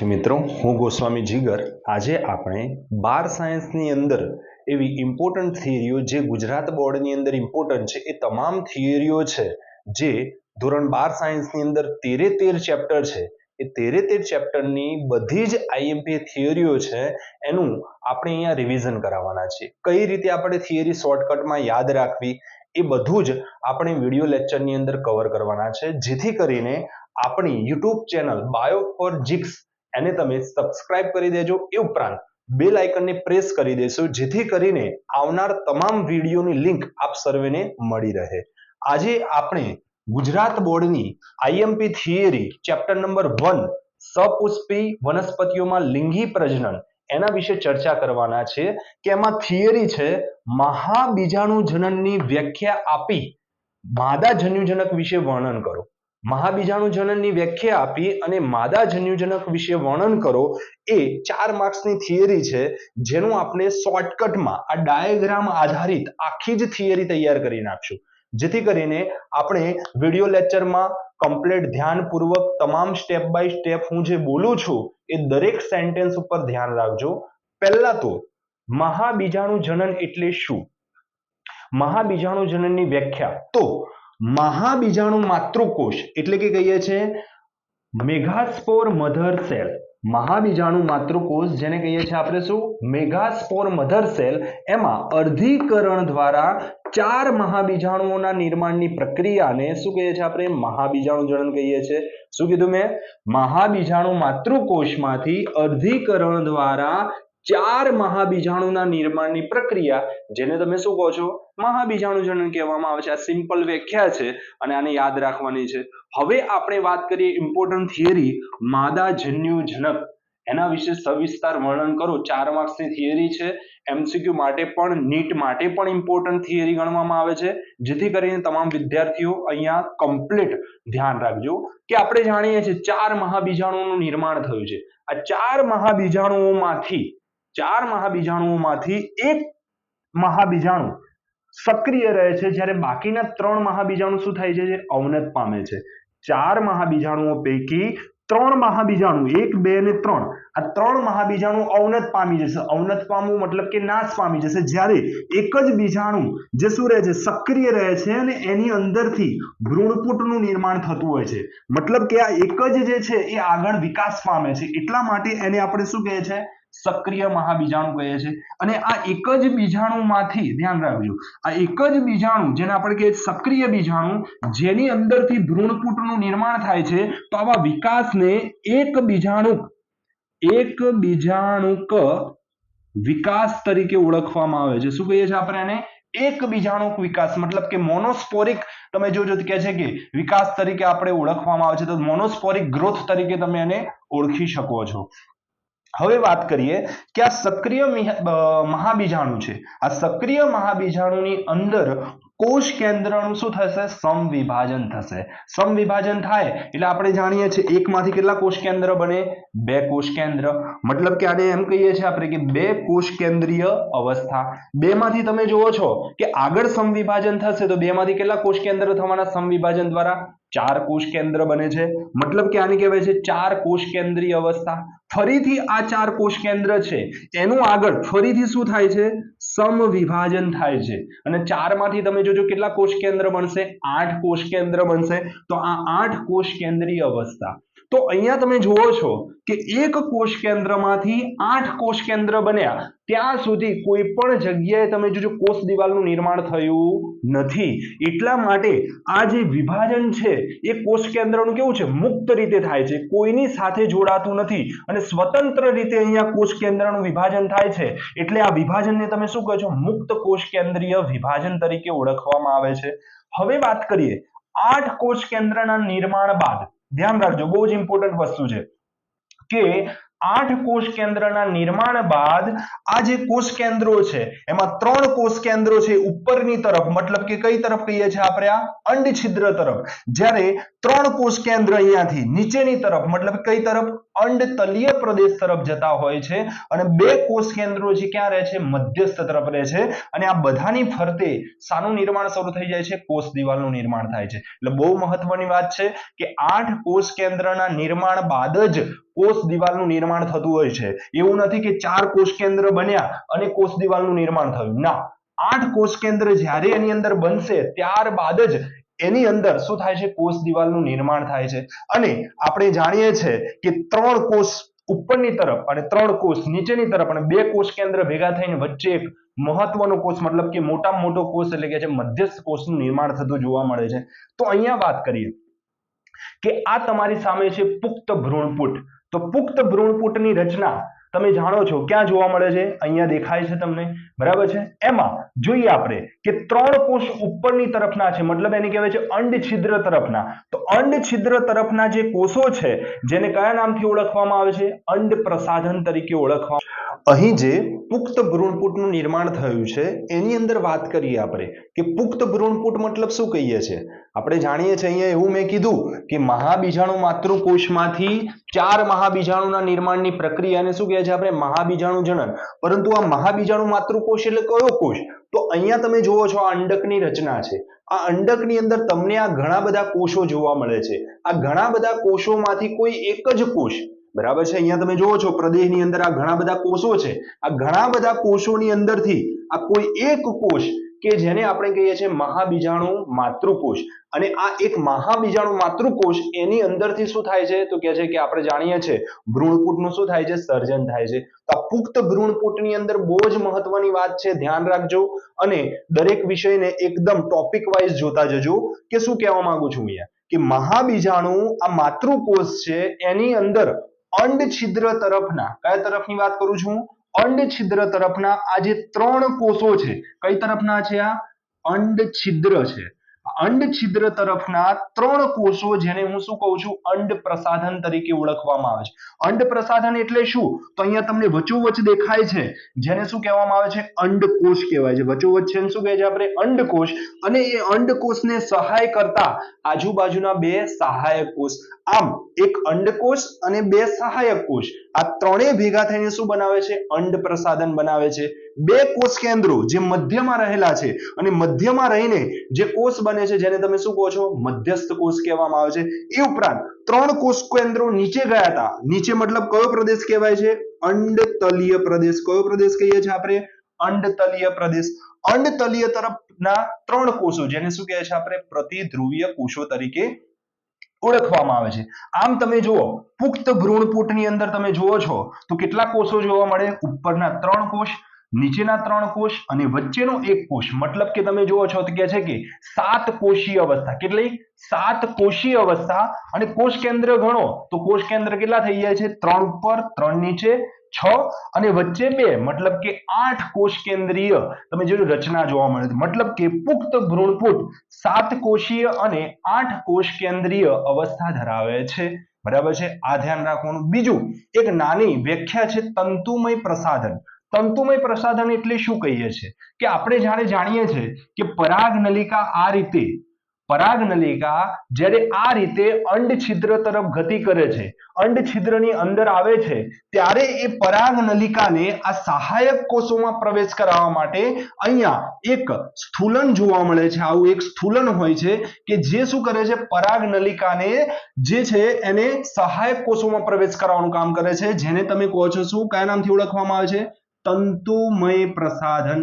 વિદ્યાર્થી મિત્રો, હું ગોસ્વામી જીગર. આજે આપણે 12 સાયન્સની અંદર એવી ઇમ્પોર્ટન્ટ થિયરીઓ જે ગુજરાત બોર્ડની અંદર ઇમ્પોર્ટન્ટ છે એ તમામ થિયરીઓ છે જે ધોરણ 12 સાયન્સની અંદર 13 ચેપ્ટર છે. એ 13 ચેપ્ટરની બધી જ આઈએમપી થિયરીઓ છે એનું આપણે અહીંયા રિવિઝન કરાવવાના છે. કઈ રીતે આપણે થિયરી શોર્ટકટમાં યાદ રાખવી એ બધું જ આપણે વિડિયો લેક્ચરની અંદર કવર કરવાના છે, જેથી કરીને આપણી યુટ્યુબ ચેનલ બાયો ફોર જીક્સ એને તમે સબસ્ક્રાઇબ કરી દેજો. એ ઉપરાંત બેલ આઇકનને પ્રેસ કરી દેશો, જેથી કરીને આવનાર તમામ વિડીયોની લિંક આપ સર્વેને મળી રહે. આજે આપણે ગુજરાત બોર્ડની આઈએમપી થિયરી ચેપ્ટર નંબર 1 સપુષ્પી વનસ્પતિઓમાં લિંગી પ્રજનન એના વિશે ચર્ચા કરવાના છે કે એમાં થિયરી છે મહાબીજાણુજનનની વ્યાખ્યા આપી માદા જન્યુજનક વિશે વર્ણન કરો. મહાબીજાણુજનનની વ્યાખ્યા આપી અને માદા જન્યુજનક વિશે વર્ણન કરો એ 4 માર્ક્સની થિયરી છે, જેનું આપણે શોર્ટકટમાં આ ડાયાગ્રામ આધારિત આખી જ થિયરી તૈયાર કરી નાખશું, જેથી કરીને આપણે વિડિયો લેક્ચરમાં કમ્પ્લીટ ધ્યાનપૂર્વક તમામ સ્ટેપ બાય સ્ટેપ હું જે બોલું છું એ દરેક સેન્ટેન્સ ઉપર ધ્યાન રાખજો. પહેલા તો મહાબીજાણુજનન એટલે શું? મહાબીજાણુજનનની વ્યાખ્યા તો મહાબીજાણુ માતૃકોષ એટલે કે કહીએ છીએ મેગાસ્પોર મધર સેલ. મહાબીજાણુ માતૃકોષ જેને કહીએ છીએ આપણે શું? મેગાસ્પોર મધર સેલ. એમાં અર્ધીકરણ દ્વારા 4 મહાબીજાણુઓના નિર્માણની પ્રક્રિયાને શું કહીએ છીએ આપણે? મહાબીજાણુજનન કહીએ છીએ. શું કીધું મેં? મહાબીજાણુ માતૃકોષમાંથી અર્ધીકરણ દ્વારા 4 મહાબીજાણુના નિર્માણની પ્રક્રિયા, જેને તમે શું કહો છો? મહાબીજાણુજનન કહેવામાં આવે છે. આ સિમ્પલ વ્યાખ્યા છે અને આને યાદ રાખવાની છે. હવે આપણે વાત કરીએ ઇમ્પોર્ટન્ટ થિયરી માદા જન્યુજનક. એના વિશે સવિસ્તાર વર્ણન કરો. 4 માર્ક્સની થિયરી છે. એમસીક્યુ માટે પણ, નીટ માટે પણ ઇમ્પોર્ટન્ટ થિયરી ગણવામાં આવે છે, જેથી કરીને તમામ વિદ્યાર્થીઓ અહીંયા કમ્પ્લીટ ધ્યાન રાખજો કે આપણે જાણીએ છીએ 4 મહાબીજાણુઓનું નિર્માણ થયું છે. આ 4 મહાબીજાણુઓમાંથી એક મહાબીજાણુ સક્રિય રહે છે, જ્યારે બાકીના 3 મહાબીજાણુ શું થાય છે? અવનત પામે છે. 4 મહાબીજાણુઓ પૈકી 3 મહાબીજાણુ 1, 2 અને 3 આ 3 મહાબીજાણુ અવનત પામી જશે. અવનત પામવું મતલબ કે નાશ પામી જશે, જ્યારે એક જ બીજાણુ જે શું રહે છે? સક્રિય રહે છે અને એની અંદરથી ભ્રૂણપુટનું નિર્માણ થતું હોય છે. મતલબ કે આ એક જ જે છે એ આગળ વિકાસ પામે છે, એટલા માટે એને આપણે શું કહે છે? સક્રિય મહાબીજાણુ કહે છે. અને આ એક જ બીજાણુમાંથી ધ્યાન રાખજો, આ એક જ બીજાણુ જેને આપણે કહીએ સક્રિય બીજાણુ, જેની અંદરથી ભ્રૂણપુટનું નિર્માણ થાય છે, તો આવા વિકાસને એક બીજાણુક વિકાસ તરીકે ઓળખવામાં આવે છે. શું કહીએ છીએ આપણે એને? એક બીજાણુક વિકાસ. મતલબ કે મોનોસ્પોરિક તમે જોજો કે છે કે વિકાસ તરીકે આપણે ઓળખવામાં આવે છે, તો મોનોસ્પોરિક ગ્રોથ તરીકે તમે એને ઓળખી શકો છો. હવે વાત કરીએ કે આ સક્રિય મહાબીજાણુ છે. આ સક્રિય મહાબીજાણુની અંદર કોષ કેન્દ્રનું શું થશે? સમવિભાજન થશે. સમવિભાજન થાય એટલે આપણે જાણીએ છીએ એકમાંથી કેટલા કોષ કેન્દ્ર બને? 2 કોષ કેન્દ્ર. મતલબ કે આને એમ કહીએ છીએ આપણે કે 2 કોષ કેન્દ્રીય અવસ્થા. 2 માંથી તમે જુઓ છો કે આગળ સમવિભાજન થશે તો 2 માંથી કેટલા કોષ કેન્દ્ર થવાના? સમવિભાજન દ્વારા 4 કોષ કેન્દ્ર બને છે. મતલબ કે આને કહેવાય છે 4 કોષ કેન્દ્રીય અવસ્થા. ફરીથી આ 4 કોષ કેન્દ્ર છે એનું આગળ ફરીથી શું થાય છે? સમવિભાજન થાય છે. અને 4 માંથી તમે જોજો કેટલા કોષ કેન્દ્ર બનશે? 8 કોષ કેન્દ્ર બનશે. તો આ 8 કોષ કેન્દ્રીય અવસ્થા. તો અહીંયા તમે જુઓ છો કે એક કોષ કેન્દ્રમાંથી 8 કોષ કેન્દ્ર બન્યા, ત્યાં સુધી કોઈ પણ જગ્યાએ તમે જોજો કોષ દિવાલનું નિર્માણ થયું નથી. એટલા માટે આ જે વિભાજન છે એ કોષ કેન્દ્રનું કેવું છે? મુક્ત રીતે થાય છે, કોઈની સાથે જોડાતું નથી અને સ્વતંત્ર રીતે અહીંયા કોષ કેન્દ્રનું વિભાજન થાય છે. એટલે આ વિભાજનને તમે શું કહો છો? મુક્ત કોષ કેન્દ્રીય વિભાજન તરીકે ઓળખવામાં આવે છે. હવે વાત કરીએ 8 કોષ કેન્દ્રના નિર્માણ બાદ. ધ્યાન રાખજો, બહુ જ ઇમ્પોર્ટન્ટ વસ્તુ છે કે 8 કોષ કેન્દ્રના નિર્માણ બાદ આ જે કોષ કેન્દ્રો છે એમાં 3 કોષ કેન્દ્રો છે ઉપરની તરફ, મતલબ કે કઈ તરફ કહીએ છીએ આપણે? આ અંડછિદ્ર તરફ. જ્યારે 3 કોષ કેન્દ્ર અહીંયાથી નીચેની તરફ, મતલબ કઈ તરફ? અંડતલીય પ્રદેશ તરફ જતા હોય છે અને બે કોષ કેન્દ્રો જે ક્યાં રહે છે? મધ્યસ્થ તરફ રહે છે અને આ બધાની ફરતે શાનું નિર્માણ શરૂ થઈ જાય છે? કોષ દિવાલનું નિર્માણ થાય છે. એટલે બહુ મહત્વની વાત છે કે 8 કોષ કેન્દ્રના નિર્માણ બાદ જ કોષ દિવાલનું નિર્માણ થતું હોય છે. એવું નથી કે 4 કોષ કેન્દ્ર બન્યા અને કોષ દિવાલનું નિર્માણ થયું. ના, 8 કોષ કેન્દ્ર જ્યારે એની અંદર બનશે ત્યારબાદ જ એની અંદર શું થાય છે? કોષ દિવાલનું નિર્માણ થાય છે. અને આપણે જાણીએ છીએ કે 3 કોષ ઉપરની તરફ અને 3 કોષ નીચેની તરફ અને 2 કોષ કેન્દ્ર ભેગા થઈને વચ્ચે એક મહત્વનો કોષ મતલબ કે મોટામાં મોટો કોષ એટલે કે મધ્યસ્થ કોષનું નિર્માણ થતું જોવા મળે છે. તો અહીંયા વાત કરીએ કે આ તમારી સામે છે પુખ્ત ભ્રૂણપુટ. તો પુખ્ત ભ્રૂણપુટની રચના તમે જાણો છો ક્યાં જોવા મળે છે? અહીંયા દેખાય છે તમને, બરાબર છે. એમાં જોઈએ આપણે કે 3 કોષ ઉપરની તરફના છે, મતલબ એને કહેવાય છે અંડછિદ્ર તરફના. તો અંડછિદ્ર તરફના જે કોષો છે જેને કયા નામથી ઓળખવામાં આવે છે? અંડપ્રસાધન તરીકે ઓળખવામાં. અહીં જે પુખ્ત ભ્રૂણપુટનું નિર્માણ થયું છે એની અંદર વાત કરીએ આપણે કે પુખ્ત ભ્રૂણપુટ મતલબ શું કહીએ છીએ? આપણે જાણીએ છીએ અહીંયા એવું મેં કીધું કે મહાબીજાણુ માતૃકોષમાંથી 4 મહાબીજાણુના નિર્માણની પ્રક્રિયાને શું કહે છે આપણે? મહાબીજાણુ જનન. પરંતુ આ મહાબીજાણુ માતૃકોષ એટલે કયો કોષ? તો અહીંયા તમે જુઓ છો આ અંડકની રચના છે. આ અંડકની અંદર તમને આ ઘણા બધા કોષો જોવા મળે છે. આ ઘણા બધા કોષોમાંથી કોઈ એક જ કોષ, બરાબર છે, અહીંયા તમે જુઓ છો પ્રદેશની અંદર આ ઘણા બધા કોષો છે. આ ઘણા બધા કોષોની અંદરથી આ કોઈ એક કોષ કે જેને આપણે કહીએ છીએ મહાબીજાણુ માતૃકોષ. અને આ એક મહાબીજાણુ માતૃકોષ એની અંદરથી શું થાય છે? તો કહે છે કે આપણે જાણીએ છીએ ભ્રૂણપુટનું શું થાય છે? સર્જન થાય છે. તો આ પુખ્ત ભ્રૂણપુટની અંદર બહુ જ મહત્વની વાત છે, ધ્યાન રાખજો. અને દરેક વિષયને એકદમ ટોપિક વાઇઝ જોતા જજો કે શું કહેવા માંગુ છું અહીંયા કે મહાબીજાણુ આ માતૃકોષ છે એની અંદર અંડછિદ્ર તરફના, કયા તરફની વાત કરું છું? અંડછિદ્ર તરફના આ જે 3 કોષો છે, કઈ તરફના છે? આ અંડછિદ્ર છે. અંડછિદ્ર તરફના 3 કોષો જેને હું શું કહું છું? અંડપ્રસાધન તરીકે ઓળખવામાં આવે છે. અંડપ્રસાધન એટલે શું? તો અહીંયા તમને વચોવચ દેખાય છે જેને શું કહેવામાં આવે છે? અંડકોષ કહેવાય છે. વચોવચ છે શું કહે છે આપણે? અંડકોષ. અને એ અંડકોષને સહાય કરતા આજુબાજુના 2 સહાયક કોષ. આમ એક અંડકોષ અને 2 સહાયક કોષ, આ ત્રણેય ભેગા થઈને શું બનાવે છે? અંડપ્રસાધન બનાવે છે. 2 કોષ કેન્દ્રો જે મધ્યમાં રહેલા છે અને મધ્યમાં રહીને જે કોષ બને છે જેને તમે શું કહો છો? મધ્યસ્થ કોષ કહેવામાં આવે છે. એ ઉપરાંત 3 કોષ કેન્દ્રો નીચે ગયા હતા. નીચે મતલબ કયો પ્રદેશ કહેવાય છે? અંડતલીય પ્રદેશ. કયો પ્રદેશ કહીએ છીએ આપણે? અંડતલીય પ્રદેશ. અંડતલીય તરફના 3 કોષો જેને શું કહે છે આપણે? પ્રતિધ્રુવીય કોષો તરીકે ઓળખવામાં આવે છે. આમ તમે જુઓ પુખ્ત ભ્રૂણપુટની અંદર તમે જુઓ છો તો કેટલા કોષો જોવા મળે? ઉપરના 3 કોષ, નીચેના 3 કોષ અને વચ્ચેનો એક કોષ. મતલબ કે તમે જુઓ છો તો કહે છે કે 7 કોષીય અવસ્થા. કેટલી? 7 કોષીય અવસ્થા. અને કોષ કેન્દ્ર ગણો તો કોષ કેન્દ્ર કેટલા થઈ જાય છે? 3 ઉપર, 3 નીચે, 6 અને વચ્ચે 2, મતલબ કે 8 કોષ કેન્દ્રીય તમે જે રચના જોવા મળે છે. મતલબ કે પુખ્ત ભ્રૂણપુટ 7 કોષીય અને 8 કોષ કેન્દ્રીય અવસ્થા ધરાવે છે. બરાબર છે, આ ધ્યાન રાખવાનું. બીજું એક નાની વ્યાખ્યા છે તંતુમય પ્રસાધન. તંતુમય પ્રસાધન એટલે શું કહીએ છીએ કે આપણે જ્યારે જાણીએ છીએ કે પરાગનલિકા આ રીતે, પરાગનલિકા જ્યારે આ રીતે અંડછિદ્ર તરફ ગતિ કરે છે, અંડછિદ્રની અંદર આવે છે, ત્યારે એ પરાગનલિકાને આ સહાયક કોષોમાં પ્રવેશ કરાવવા માટે અહીંયા એક સ્થૂલન જોવા મળે છે. આવું એક સ્થૂલન હોય છે કે જે શું કરે છે? પરાગનલિકાને જે છે એને સહાયક કોષોમાં પ્રવેશ કરાવવાનું કામ કરે છે, જેને તમે કહો છો શું? કયા નામથી ઓળખવામાં આવે છે? તંતુમય પ્રસાધન.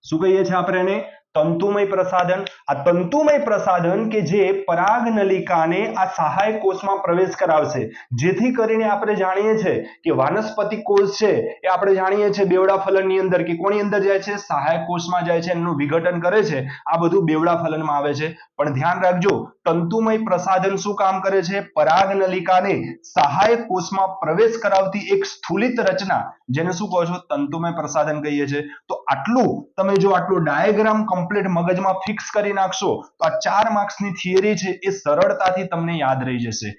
શું કહીએ છીએ આપણે એને? તંતુમય પ્રસાધન. આ તંતુમય પ્રસાધન કે જે પરાગનલિકાને આ સહાયક કોષમાં પ્રવેશ કરાવશે, જેથી કરીને આપણે જાણીએ છીએ કે વાનસ્પતિક કોષ છે એ આપણે જાણીએ છીએ બેવડા ફલનની અંદર કે કોની અંદર જાય છે? સહાયક કોષમાં જાય છે, એનું વિઘટન કરે છે. આ બધું બેવડા ફલનમાં આવે છે. પણ ધ્યાન રાખજો તંતુમય પ્રસાધન શું કામ કરે છે? પરાગનલિકાને સહાયક કોષમાં પ્રવેશ કરાવતી એક સ્થૂલિત રચના, જેને શું કહો છો? તંતુમય પ્રસાધન કહીએ છીએ. તો આટલું તમે જો આટલો ડાયાગ્રામ કમ્પ્લીટ મગજમાં ફિક્સ કરી નાખશો તો આ 4 માર્ક્સની થિયરી છે એ સરળતાથી તમને યાદ રહી જશે.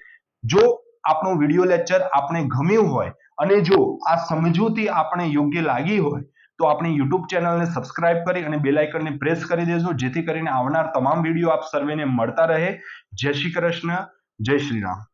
જો આપણો વિડિયો લેક્ચર આપણે ગમ્યું હોય અને જો આ સમજૂતી આપણે યોગ્ય લાગી હોય તો આપણી YouTube ચેનલને સબસ્ક્રાઇબ કરી અને બેલ આઇકનને પ્રેસ કરી દેજો, જેથી કરીને આવનાર તમામ વિડીયો આપ સર્વેને મળતા રહે. જય શ્રી કૃષ્ણ, જય શ્રી રામ.